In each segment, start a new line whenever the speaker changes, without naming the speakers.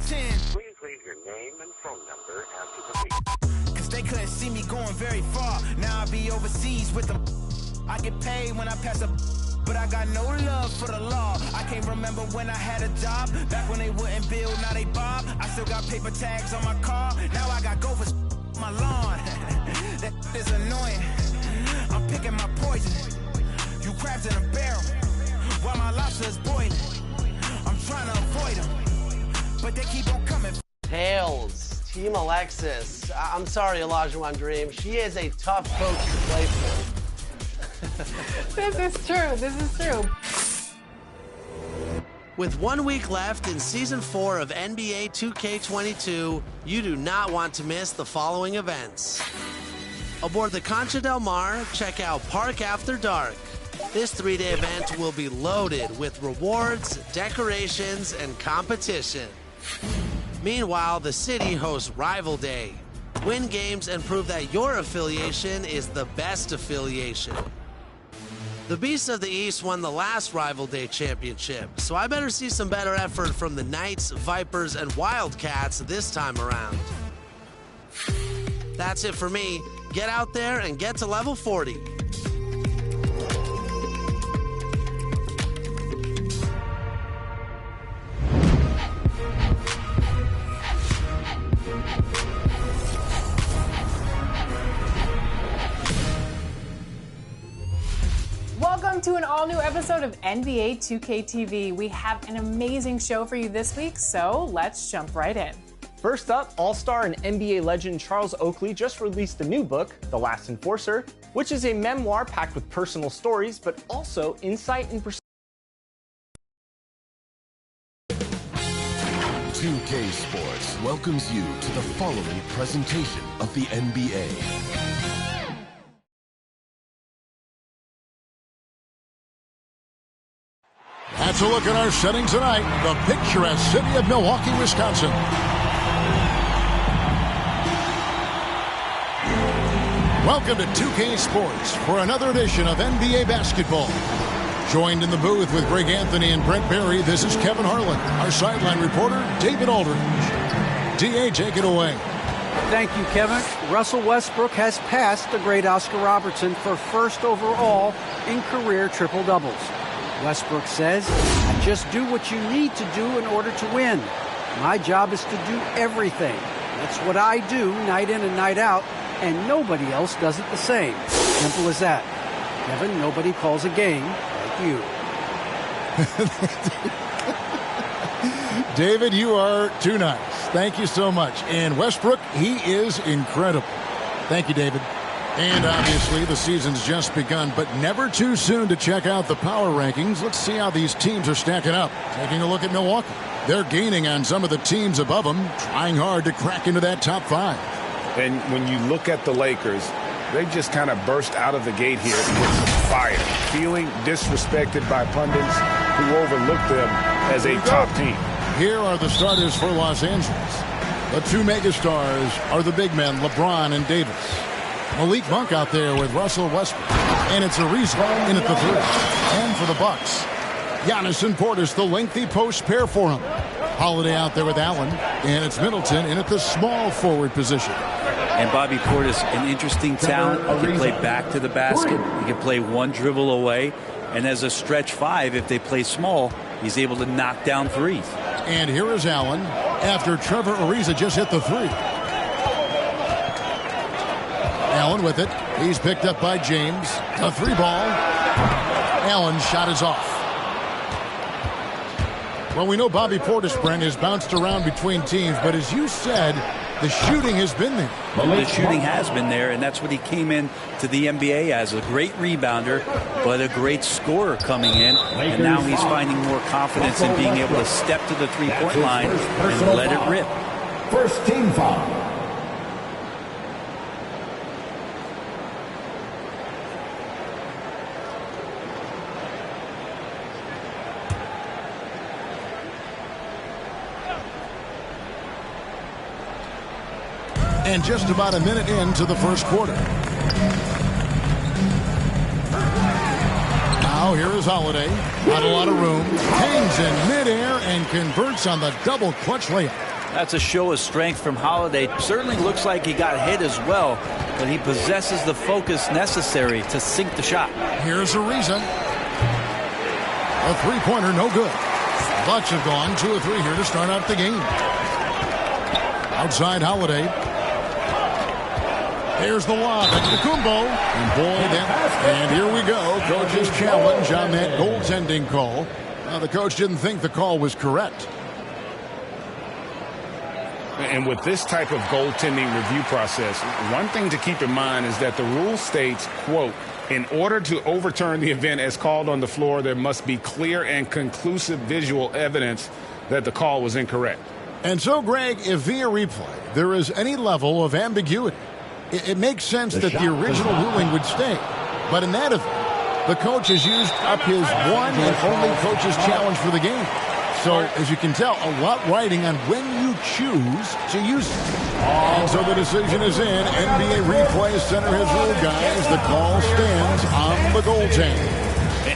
10.
Please leave your name and phone number after the beep.
Cause they couldn't see me going very far. Now I be overseas with them. I get paid when I pass a, but I got no love for the law. I can't remember when I had a job. Back when they wouldn't build, now they bob. I still got paper tags on my car. Now I got gophers my lawn. That is annoying. I'm picking my poison. You crabs in a barrel while my lobster is boiling. I'm trying to avoid them, but they keep on coming.
Tails, Team Alexis. I'm sorry, Elijah Dream. She is a tough coach to play for.
This is true. This is true.
With 1 week left in Season 4 of NBA 2K22, you do not want to miss the following events. Aboard the Concha Del Mar, check out Park After Dark. This 3-day event will be loaded with rewards, decorations, and competition. Meanwhile, the city hosts Rival Day. Win games and prove that your affiliation is the best affiliation. The Beasts of the East won the last Rival Day championship, so I better see some better effort from the Knights, Vipers, and Wildcats this time around. That's it for me. Get out there and get to level 40.
Welcome to an all-new episode of NBA 2K TV. We have an amazing show for you this week, so let's jump right in.
First up, All-Star and NBA legend Charles Oakley just released a new book, The Last Enforcer, which is a memoir packed with personal stories, but also insight and perspective.
2K Sports welcomes you to the following presentation of the NBA.
That's a look at our setting tonight, the picturesque city of Milwaukee, Wisconsin. Welcome to 2K Sports for another edition of NBA basketball. Joined in the booth with Greg Anthony and Brent Barry, this is Kevin Harlan. Our sideline reporter, David Aldridge. DA, take it away.
Thank you, Kevin. Russell Westbrook has passed the great Oscar Robertson for first overall in career triple-doubles. Westbrook says, I just do what you need to do in order to win. My job is to do everything. That's what I do night in and night out, and nobody else does it the same. Simple as that. Kevin, nobody calls a game like you.
David, you are too nice. Thank you so much. And Westbrook, he is incredible. Thank you, David. And obviously the season's just begun, but never too soon to check out the power rankings. Let's see how these teams are stacking up. Taking a look at Milwaukee. They're gaining on some of the teams above them, trying hard to crack into that top 5.
And when you look at the Lakers, they just kind of burst out of the gate here with some fire, feeling disrespected by pundits who overlooked them as a top team.
Here are the starters for Los Angeles. The two megastars are the big men, LeBron and Davis. Malik Monk out there with Russell Westbrook. And it's Ariza in at the 3. And for the Bucks, Giannis and Portis, the lengthy post pair for him. Holiday out there with Allen. And it's Middleton in at the small forward position.
And Bobby Portis, an interesting talent. He can play back to the basket. He can play one dribble away. And as a stretch 5, if they play small, he's able to knock down threes.
And here is Allen after Trevor Ariza just hit the 3. Allen with it. He's picked up by James. A 3 ball. Allen's shot is off. Well, we know Bobby Portis, Brent, has bounced around between teams, but as you said, the shooting has been there.
The shooting has been there, and that's what he came in to the NBA as, a great rebounder, but a great scorer coming in. And now he's finding more confidence in being able to step to the three-point line and let it rip.
First team foul.
And just about a minute into the first quarter. Now here is Holiday. Not a lot of room. Hangs in midair and and converts on the double clutch layup.
That's a show of strength from Holiday. Certainly looks like he got hit as well, but he possesses the focus necessary to sink the shot.
Here's a reason. A three-pointer, no good. Bucks have gone 2 of 3 here to start out the game. Outside Holiday. Here's the lob at Kumbo. And boy, and here we go. Coach's challenge on that goaltending call. The coach didn't think the call was correct.
And with this type of goaltending review process, one thing to keep in mind is that the rule states, quote, in order to overturn the event as called on the floor, there must be clear and conclusive visual evidence that the call was incorrect.
And so, Greg, if via replay there is any level of ambiguity, it makes sense that the original ruling would stay. But in that event, the coach has used up his one and only coach's challenge for the game. So, as you can tell, a lot riding on when you choose to use it. And so the decision is in. NBA Replay Center has ruled, guys. The call stands on the goaltending.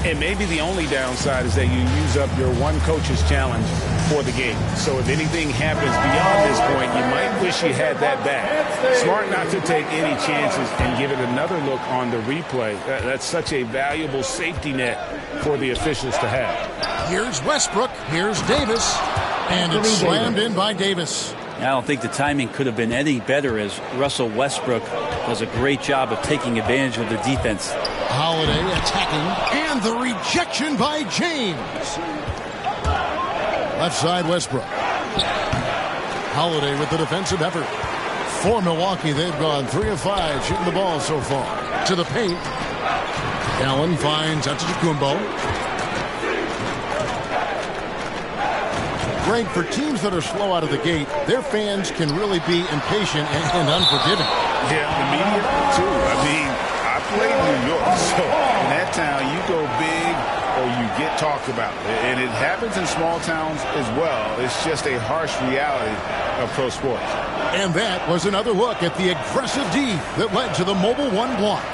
And maybe the only downside is that you use up your one coach's challenge for the game. So if anything happens beyond this point, you might wish you had that back. Smart not to take any chances and give it another look on the replay. That's such a valuable safety net for the officials to have.
Here's Westbrook. Here's Davis. And it's slammed in by Davis.
I don't think the timing could have been any better as Russell Westbrook does a great job of taking advantage of the defense.
Holiday attacking, and the rejection by James. Left side Westbrook. Holiday with the defensive effort. For Milwaukee, they've gone 3 of 5 shooting the ball so far. To the paint. Allen finds Antetokounmpo. Greg, for teams that are slow out of the gate, their fans can really be impatient and unforgiving.
Yeah, the media too. I mean, I played in New York, so in that town you go big or you get talked about. And it happens in small towns as well. It's just a harsh reality of pro sports.
And that was another look at the aggressive D that led to the Mobile One block.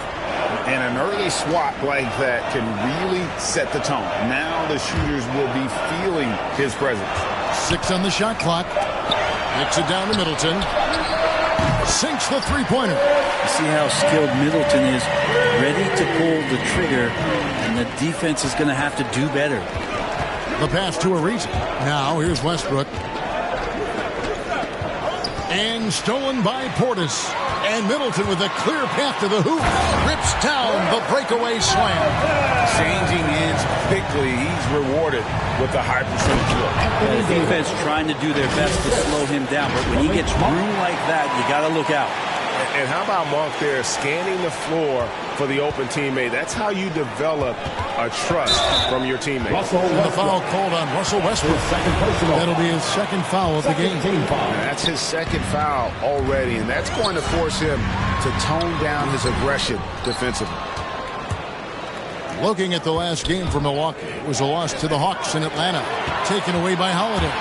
And an early swat like that can really set the tone. Now the shooters will be feeling his presence.
6 on the shot clock. Kicks it down to Middleton. Sinks the three-pointer.
You see how skilled Middleton is, ready to pull the trigger, and the defense is going to have to do better.
The pass to Ariza. Now here's Westbrook. And stolen by Portis. And Middleton with a clear path to the hoop. Rips down the breakaway slam.
Changing ends quickly. He's rewarded with a high percentage look.
The defense trying to do their best to slow him down, but when he gets room like that, you got to look out.
And how about Monk there scanning the floor for the open teammate? That's how you develop a trust from your teammate.
And the foul called on Russell Westbrook. That'll be his second foul of the game.
That's his second foul already, and that's going to force him to tone down his aggression defensively.
Looking at the last game for Milwaukee, it was a loss to the Hawks in Atlanta, taken away by Holiday.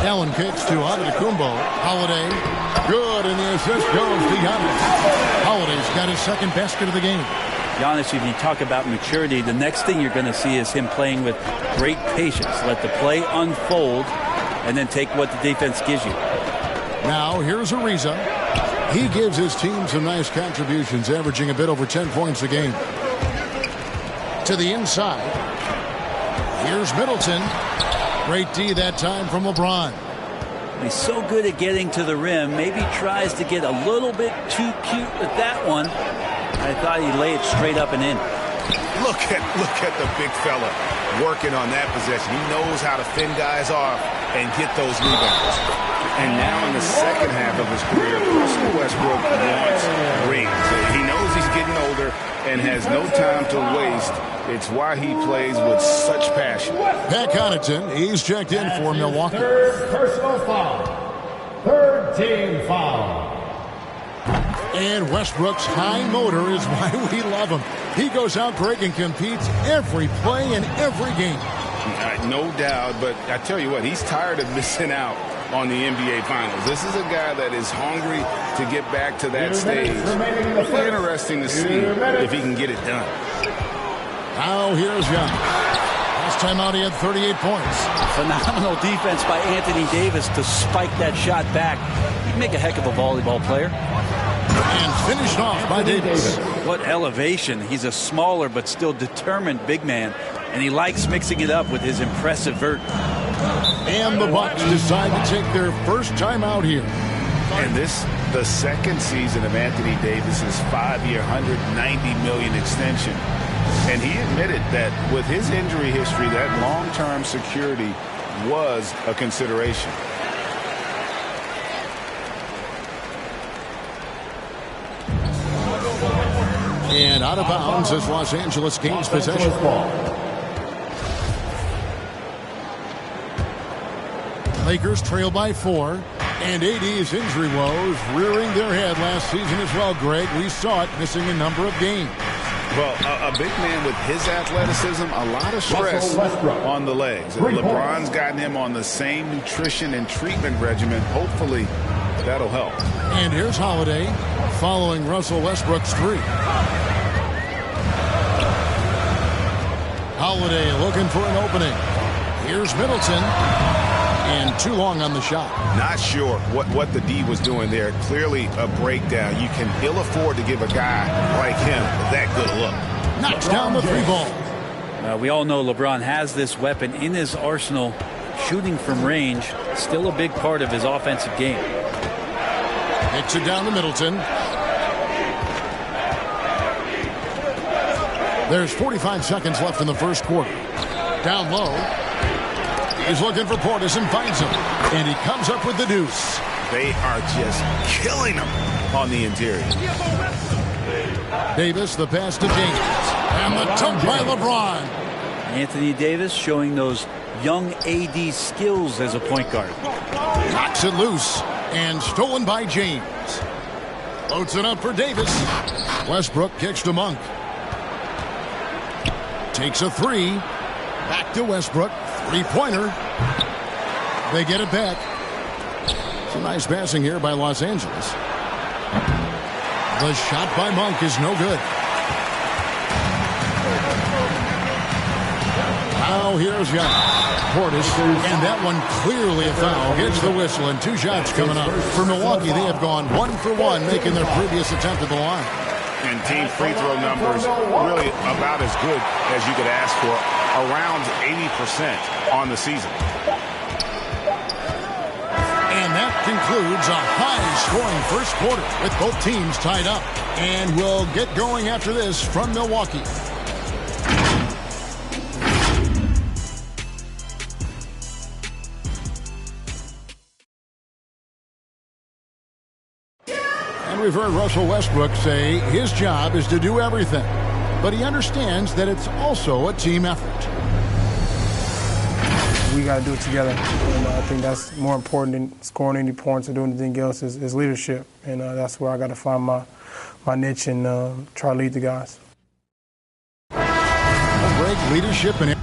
Allen kicks to Antetokounmpo. Holiday, good, and the assist goes to Giannis. Holiday's got his second basket of the game.
Giannis, if you talk about maturity, the next thing you're going to see is him playing with great patience. Let the play unfold, and then take what the defense gives you.
Now, here's Ariza. He gives his team some nice contributions, averaging a bit over 10 points a game. To the inside. Here's Middleton. Great D that time from LeBron.
He's so good at getting to the rim. Maybe tries to get a little bit too cute with that one. I thought he'd lay it straight up and in.
Look at the big fella working on that possession. He knows how to fend guys off and get those rebounds. And now in the second half of his career, Russell Westbrook wants rings. He knows he's getting older and has no time to waste. It's why he plays with such passion.
Pat Connaughton, he's checked in for Milwaukee.
Third personal foul. Third team foul.
And Westbrook's high motor is why we love him. He goes out, Greg, and competes every play in every game.
No doubt, but I tell you what, he's tired of missing out on the NBA Finals. This is a guy that is hungry to get back to that stage. It'll be interesting to see if he can get it done.
Now here's Young. Last time out he had 38 points.
Phenomenal defense by Anthony Davis to spike that shot back. He'd make a heck of a volleyball player.
And finished off by Davis.
What elevation. He's a smaller but still determined big man. And he likes mixing it up with his impressive vert.
And the Bucks decide to take their first time out here.
And this, the second season of Anthony Davis's 5-year, $190 million extension. And he admitted that with his injury history, that long-term security was a consideration.
And out of bounds as Los Angeles gains possession. Lakers trail by 4. And AD's injury woes rearing their head last season as well, Greg. We saw it missing a number of games.
Well, a big man with his athleticism, a lot of stress on the legs. LeBron's gotten him on the same nutrition and treatment regimen. Hopefully, that'll help.
And here's Holiday following Russell Westbrook's 3. Holiday looking for an opening. Here's Middleton. And too long on the shot.
Not sure what the D was doing there. Clearly a breakdown. You can ill afford to give a guy like him that good look.
Knocks down the 3 ball.
We all know LeBron has this weapon in his arsenal. Shooting from range, still a big part of his offensive game.
Hits it down to Middleton. There's 45 seconds left in the first quarter. Down low. He's looking for Portis and finds him. And he comes up with the deuce.
They are just killing him on the interior.
Davis, the pass to James. And the dunk by LeBron.
Anthony Davis showing those young AD skills as a point guard.
Knocks it loose. And stolen by James. Floats it up for Davis. Westbrook kicks to Monk. Takes a 3. Back to Westbrook. 3-pointer. They get it back. Some nice passing here by Los Angeles. The shot by Monk is no good. Now here's Young. Portis, and that one clearly a foul. Gets the whistle, and 2 shots coming up. For Milwaukee, they have gone 1 for 1, making their previous attempt at the line.
And team free throw numbers really about as good as you could ask for. Around 80% on the season.
And that concludes a high-scoring first quarter with both teams tied up. And we'll get going after this from Milwaukee. And we've heard Russell Westbrook say his job is to do everything. But he understands that it's also a team effort.
We got to do it together. And I think that's more important than scoring any points or doing anything else is leadership. And that's where I got to find my niche and try to lead the guys.
Great leadership and